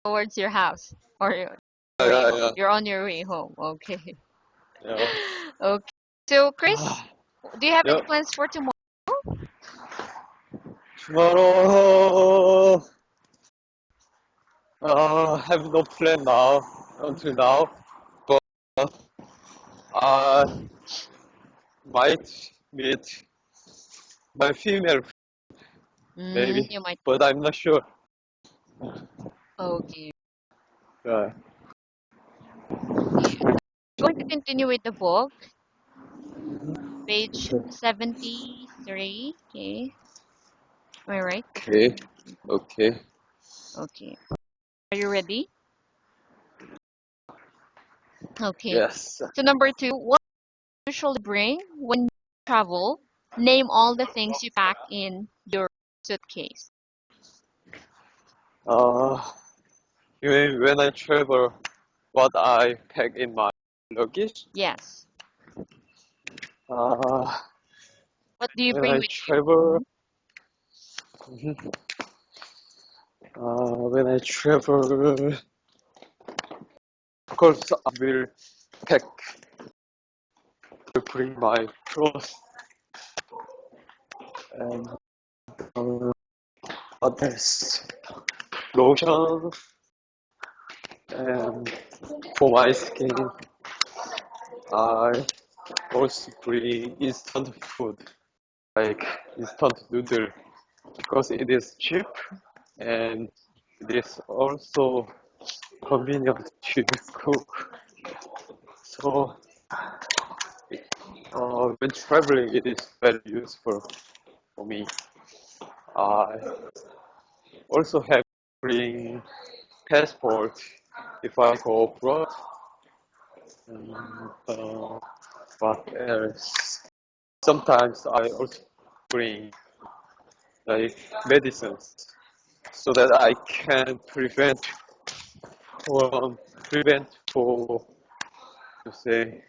towards your house or Yeah, yeah, you're on your way home. Okay. yeah. Okay. So, Chris, do you have any Yeah. plans for tomorrow? Tomorrow, have no plan now until now, but I might meet my female maybe, You might. but I'm not sure. Okay. Yeah. Okay. Going to continue with the book, page 73. Okay. Am I right? Okay. Okay. Okay. Are you ready? Okay. Yes. So, number 2, what do you usually bring when you travel? Name all the things you pack in your suitcase. Uh, you mean when I travel, what I pack in my luggage? Yes. Uh, What do you when bring I with you? travel, when I travel, of course I will pack to bring my clothes and others, lotion, and for my skin, I also bring instant food like instant noodle because it is cheap and it is also convenient to cook. So when traveling, it is very useful for me. I also have bring passport if I go abroad. And, what else? Sometimes I also bring like medicines so that I can prevent for to say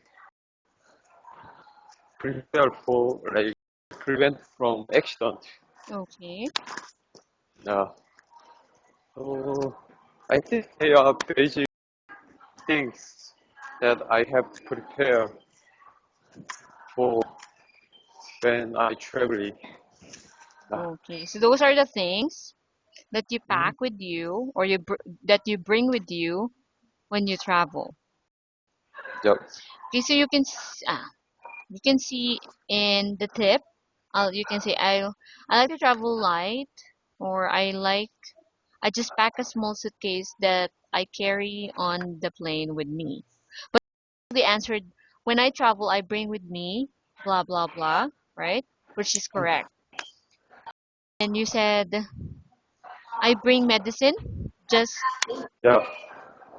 prepare for like prevent from accident. Okay. Yeah. So I think they are basic things that I have to prepare for when I traveling. Yeah. Okay. So those are the things that you Mhm. pack with you or that you bring with you when you travel. Yep. Okay, so you can see in the tip, you can say I like to travel light, or I just pack a small suitcase that I carry on the plane with me. But they answered, when I travel, I bring with me blah blah blah, right? Which is correct. And you said I bring medicine just Yeah.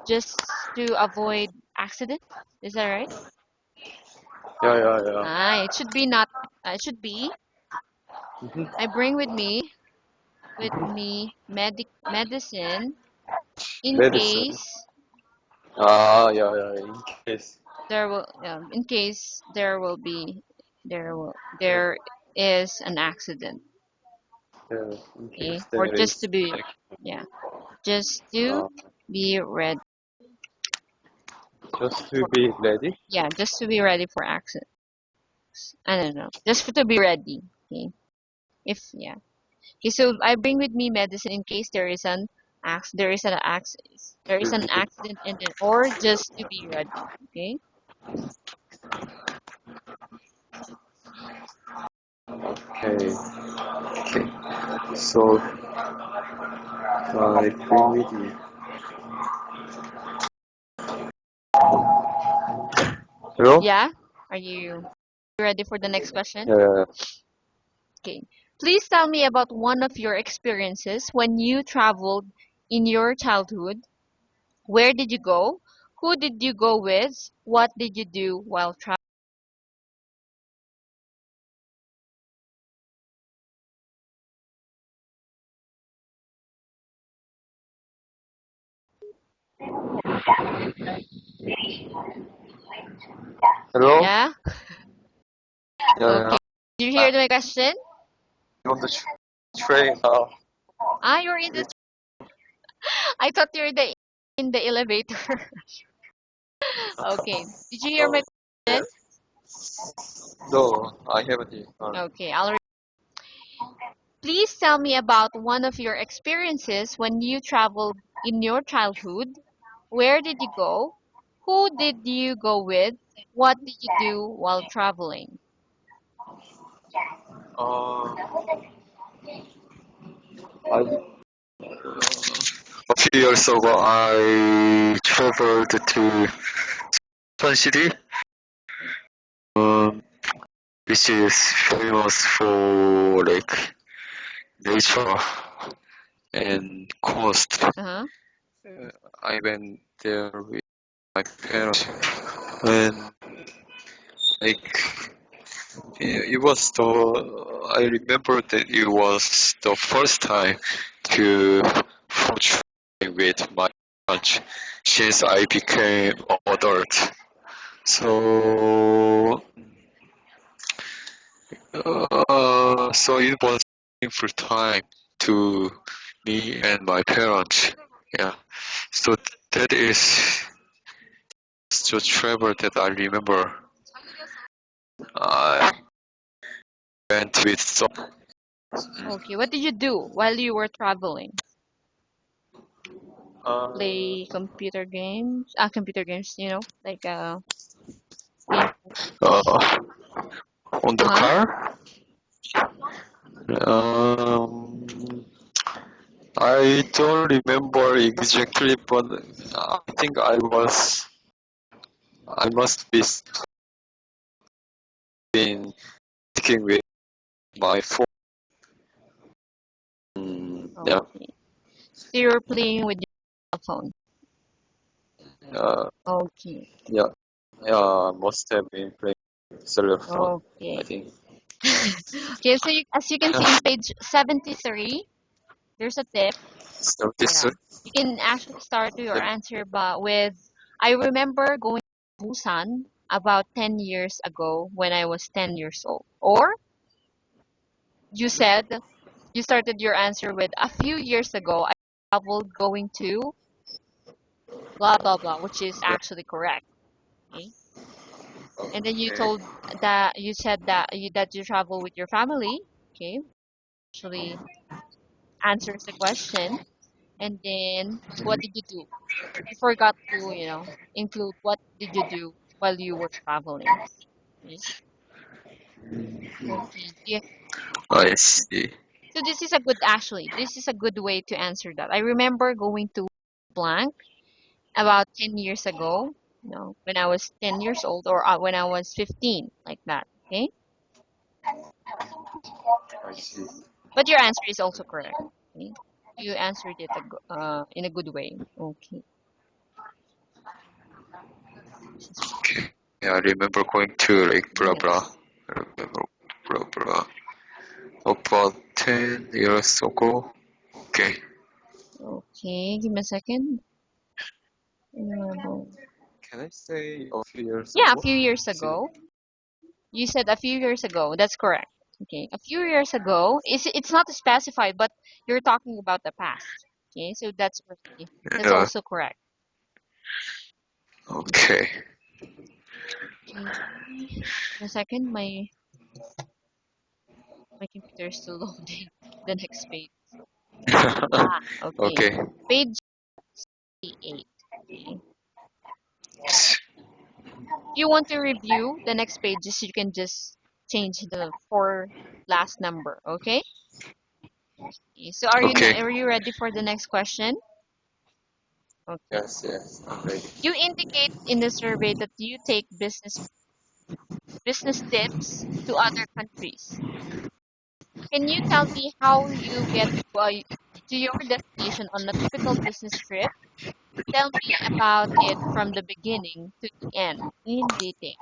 just to avoid accident. Is that right? Yeah. Yeah. Yeah. It should be not. It should be. Mhm. I bring with me medicine in Medicine. case Yeah. Yeah. In case. in case Yeah. there is an accident. Yeah. In Okay, case or there just is to be, like, yeah, just to uh, be ready just to for, be ready. yeah, just to be ready for accident. I don't know, just to be ready. Okay, if yeah. Okay, so I bring with me medicine in case there is an accident and then or just to be ready. Okay. Okay. Okay. So I bring with me. Hello. Yeah. Are you ready for the next question? Yeah. Okay. Please tell me about one of your experiences when you traveled in your childhood. Where did you go? Who did you go with? What did you do while traveling? Hello. Yeah. Yeah. Okay. Did you Yeah. hear my question? On the train now. You're in the. Which I thought you're the in the elevator. Okay. Did you hear my Oh, question? yes. No, I haven't. Okay, please tell me about one of your experiences when you traveled in your childhood. Where did you go? Who did you go with? What did you do while traveling? Uh, I, a few years ago, I traveled to Sun City, um, which is famous for like nature and coast. Uh-huh. I went there with my parents, and like it was the. I remember that it was the first time to travel with my parents since I became an adult. So, so it was meaningful time to me and my parents. Yeah. So that is the travel that I remember. I went with some. Okay, what did you do while you were traveling? Uh, Play computer games, like game. uh, on the Uh-huh. car. Um, I don't remember exactly, but I think I must be been speaking with my phone. Yeah, Okay. So you're playing with your cell phone. uh, Okay. yeah, yeah, must have been playing cellular phone, I Okay. think. Okay, so as you can see in page 73, there's a tip. So this, Yeah. You can actually start your yeah, answer with I remember going to Busan about 10 years ago when I was 10 years old. Or you said you started your answer with a few years ago I traveled going to blah blah blah, which is yeah. actually correct. Okay? And then Okay. you said that you travel with your family. Okay, actually answers the question. And then what did you do? You forgot to, include what did you do while you were traveling. Okay. Okay. Yeah. I see. So this is a good way to answer that. I remember going to blank about 10 years ago, when I was 10 years old or when I was 15, like that. Okay. I see. But your answer is also correct. Okay. You answered it in a good way. Okay. Okay. Yeah, I remember going to like blah blah. Yes. I remember blah blah. About 10 years ago. Okay. Okay. Give me a second. Can I say a few years Yeah, a ago? few years See, ago. You said a few years ago. That's correct. Okay. A few years ago. It's not specified, but you're talking about the past. Okay. So that's yeah. also correct. Okay. Okay. Give me a second. My computer is still loading the next page. Okay. Okay. Page 8. Okay. If you want to review the next pages, you can just change the four last number. Okay. So Okay. are you ready for the next question? Okay. Yes, yes. I'm ready. You indicate in the survey that you take business tips to other countries. Can you tell me how you get to your destination on a typical business trip? Tell me about it from the beginning to the end in detail.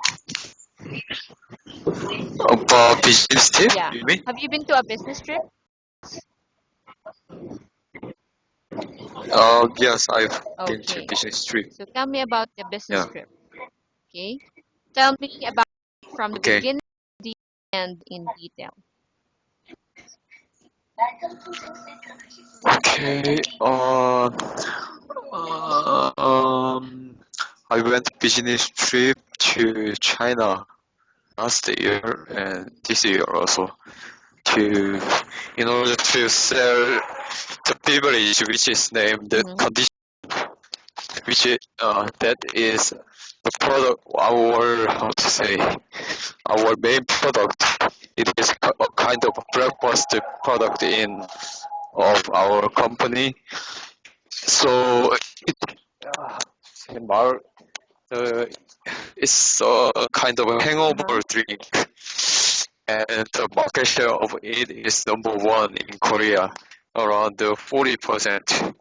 About business tip, Yeah. you mean? Have you been to a business trip? Yes, I've been to Okay. business trip. So tell me about the business Yeah. trip. Okay. Tell me about it from the Okay. beginning to the end in detail. Okay. Um, I went business trip to China last year and this year also to in order to sell the beverage which is named Mm-hmm. condition, which is, that is the product, our how to say, our main product. It is a kind of a breakfast product in of our company. So it say it's a kind of a Uh-huh. hangover drink, and the market share of it is number one in Korea, around 40%.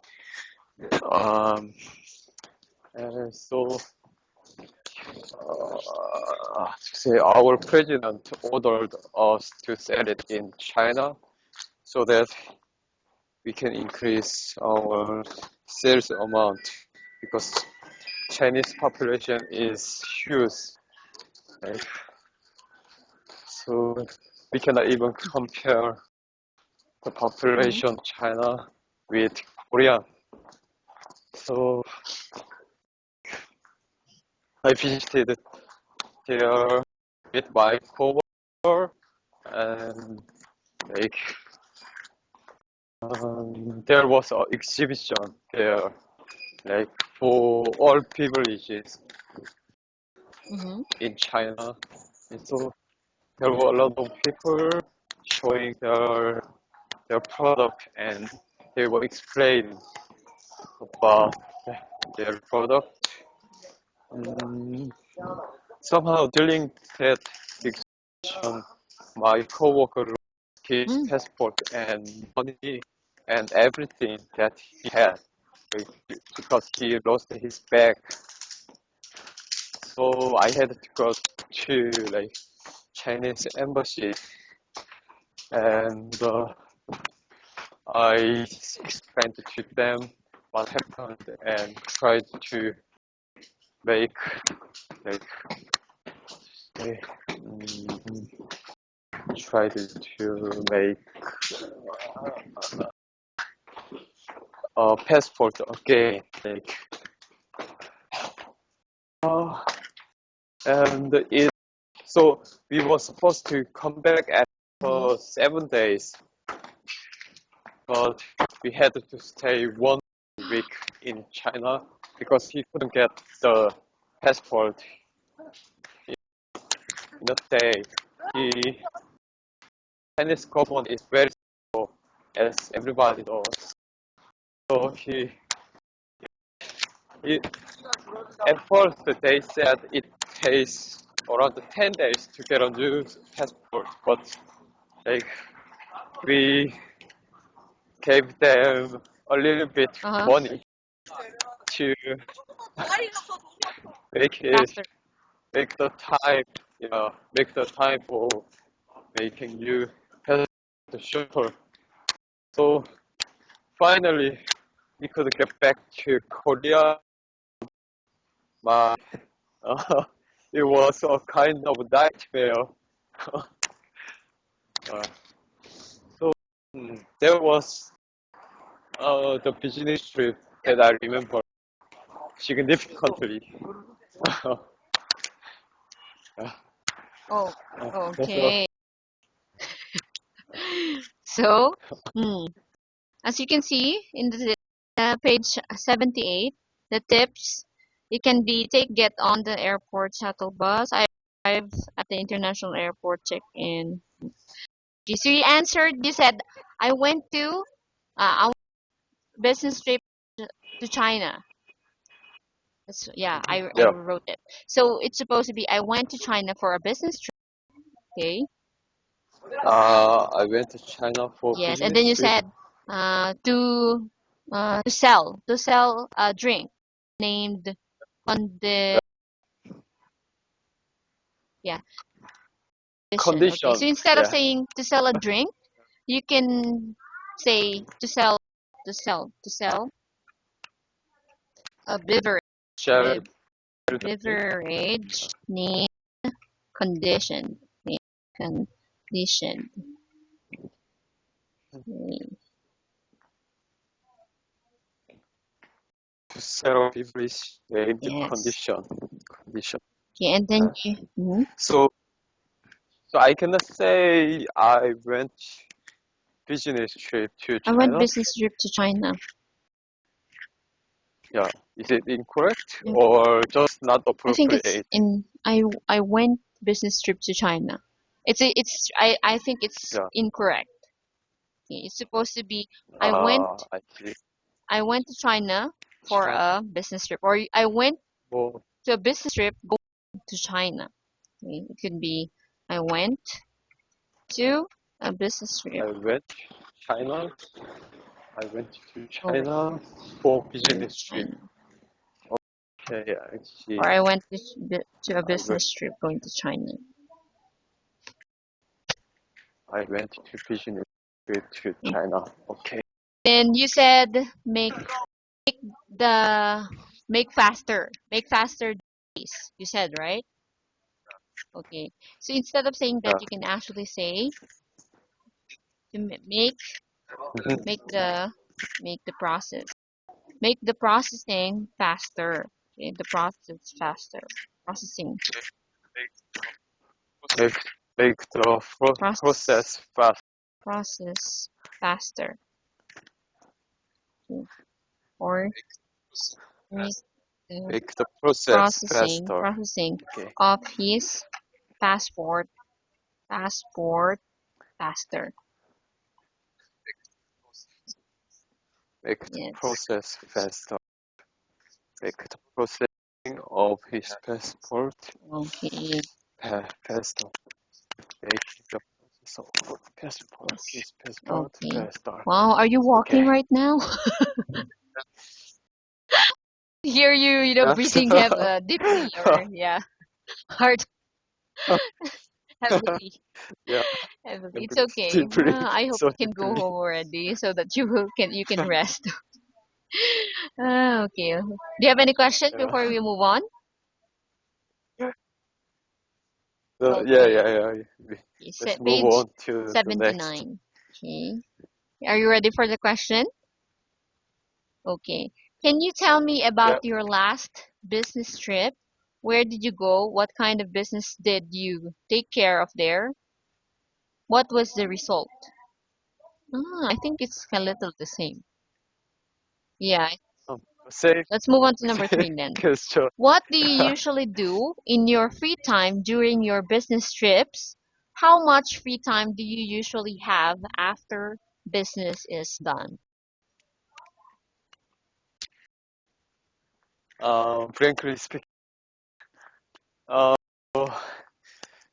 Um, and so, say our president ordered us to sell it in China so that we can increase our sales amount because Chinese population is huge. Right? So we cannot even compare the Mm-hmm. population China with Korea. So I visited there with my coworker and like there was an exhibition there like for all beverages Mm-hmm. in China. And so there were a lot of people showing their product and they were explaining about their product. Mm, Somehow during that exhibition, my coworker lost his Mm. passport and money and everything that he had like, because he lost his bag. So I had to go to like Chinese embassy and I explained to them what happened and tried to make like mm, tried to make a passport again like uh, and it so we were supposed to come back Mm-hmm. after 7 days but we had to stay 1 week in China because he couldn't get the passport in a day. The Chinese government is very slow, as everybody knows. So he at first they said it takes around 10 days to get a new passport, but like we gave them a little bit Uh-huh. money to make it Faster. make the time, make the time for making new passport shorter. So finally we could get back to Korea. But uh, it was a kind of nightmare. uh, so there was the business trip that I remember significantly. Oh, That's all. okay. So, mm, as you can see in the page 78, the tips, it can be take get on the airport shuttle bus. I arrived at the international airport check-in. Okay, so you answered, you said, I went to our business trip to China. Yeah, I Yeah. wrote it. So it's supposed to be, I went to China for a business trip. Okay. I went to China for Yes, and then business you trip. said to sell a drink named on the yeah condition. Okay, Condition. so instead of Yeah. saying to sell a drink, you can say to sell a beverage Share bev- the drink. beverage named condition named condition. Okay. To set up English named Yes. condition. Condition. Okay, and then Uh, you. Mhm. so, so I cannot say I went business trip to I went China. business trip to China. Yeah, is it incorrect Mm, or just not I think it's appropriate? in. I went business trip to China. I think it's Yeah, incorrect. Okay, it's supposed to be. I went. I see. I went to China for China. a business trip, or I went Well, to a business trip going to China. Okay, it could be. I went to a business trip I went China. I went to going China for to business trip. China, Okay, I see. or I went to a I went. business trip going to China. I went to business trip to China. Okay. Then you said the make faster days. You said right? Okay. So instead of saying Yeah. that, you can actually say to Mhm. make the make the process make the processing faster. Okay, the process faster. Processing Make make the process process fast. process faster. Okay. Or make the Make the process faster. processing Okay. of his passport passport faster. Make the Yes. process faster. Make the processing of his passport Okay. faster. Make the process of passport, Yes. his passport Okay. faster. Wow, are you walking Okay. right now? Hear you, Yes. breathing deeply or yeah, hard, heavily, Yeah, heavily. and It's breathe okay. deeply. I hope So you can go deeply. home already so that you can rest. Okay. Do you have any questions Yeah. before we move on? So, yeah, Okay. yeah, yeah. Let's move Page on to the next. 79. Okay. Are you ready for the question? Okay. Can you tell me Yeah. about your last business trip? Where did you go? What kind of business did you take care of there? What was the result? I think it's a little the same. Yeah. Um, Same, Let's move on to number same 3 then. question. What do you usually do in your free time during your business trips? How much free time do you usually have after business is done? Frankly speaking, uh,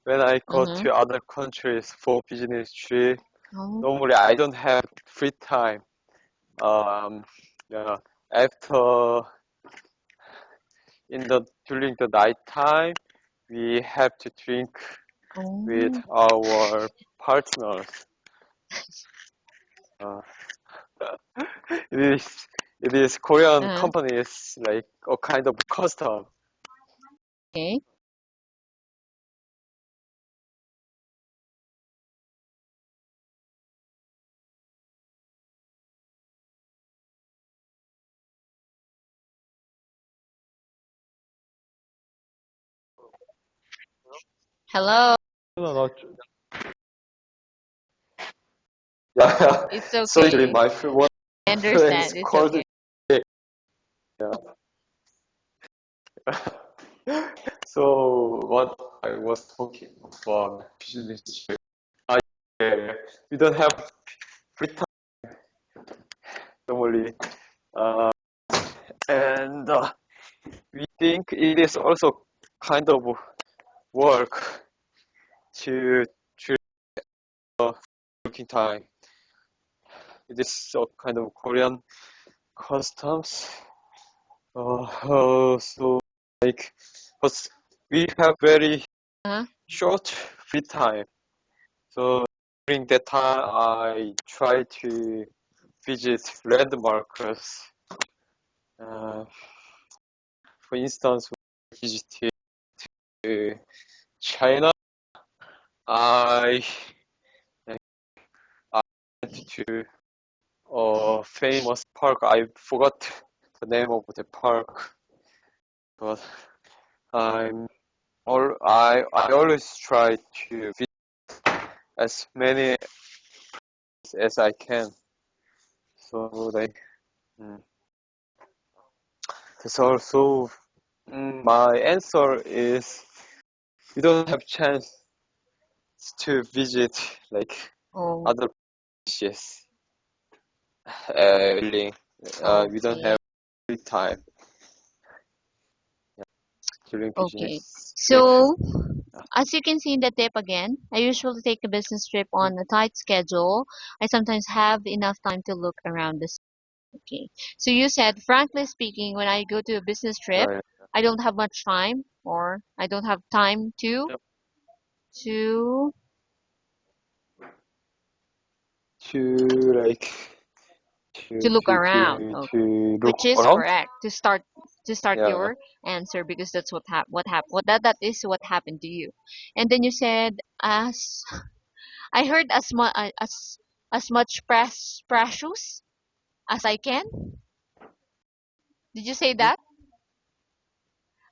when I go Mm-hmm. to other countries for business trip, Oh, normally I don't have free time. Um, yeah, after during the night time, we have to drink with oh, our partners. Uh, it is Korean uh, companies like a kind of custom. okay. Hello. No, no, yeah, It's so actually okay. my one I friends understand. It's called okay. me. Yeah. So what I was talking about business trip. I, yeah, we don't have free time normally, uh, and we think it is also kind of work to working time. It is a kind of Korean customs. So like, but we have very Uh-huh. short free time. So during that time, I try to visit landmarks. Uh, for instance, we visited China. I, I went to a famous park. I forgot the name of the park, but I always try to visit as many as I can. So like mm, that's also my answer is you don't have chance to visit like Oh, other places. Really, we don't okay. have free time during Okay. business trip. So, as you can see in the tip again, I usually take a business trip Mm, on a tight schedule. I sometimes have enough time to look around the city. Okay. So you said, frankly speaking, when I go to a business trip, right. I don't have much time or I don't have time Yep. to To like to look around. to Okay. look Which is around. correct. To start Yeah. your answer because that's what is what happened to you. And then you said as I heard as much precious as I can. Did you say Mhm. that?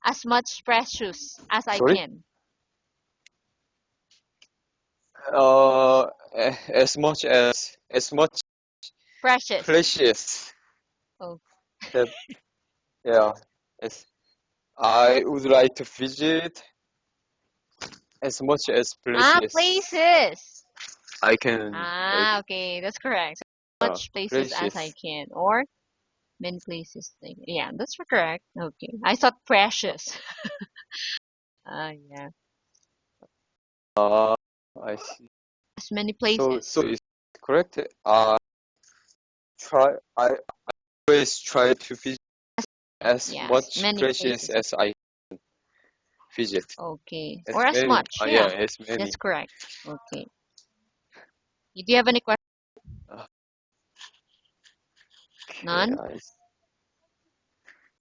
As much precious as I Sorry. can. As much Precious. precious Oh. that yeah. As I would like to visit as much as Ah, precious places. I can like Ah, okay, that's correct. So much places as I precious. can, or many places. Yeah, that's correct. Okay, I thought precious. Ah, yeah, Uh, I see. as many So places. is correct. I always try to visit as Yes, much many precious places. as I visit. Okay, As or as many. much. Yeah, Yeah, as many. that's correct. Okay. Do you have any questions? Okay, None.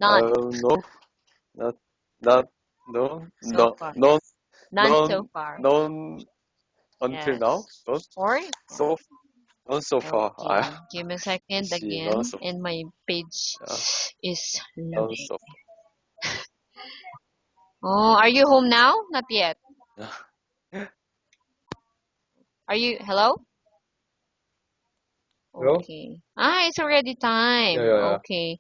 None no, not, not, no, so no, far. none, None so none, far. none until now. Yes. None Or so, none so far. I okay. Give me a second see, none again, so, and my page yeah, is none loading. so. Oh, are you home now? Not yet. Yeah, Are you? Hello? hello? Okay. Ah, it's already Yeah, time. yeah, yeah. Okay.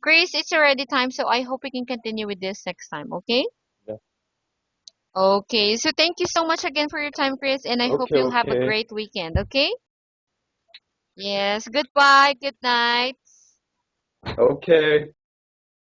Grace, it's already time, so I hope we can continue with this next time, okay? Yeah. Okay. So thank you so much again for your time, Chris, and I hope Okay, you'll have a okay, great weekend, okay? Yes. Goodbye. Good night. okay.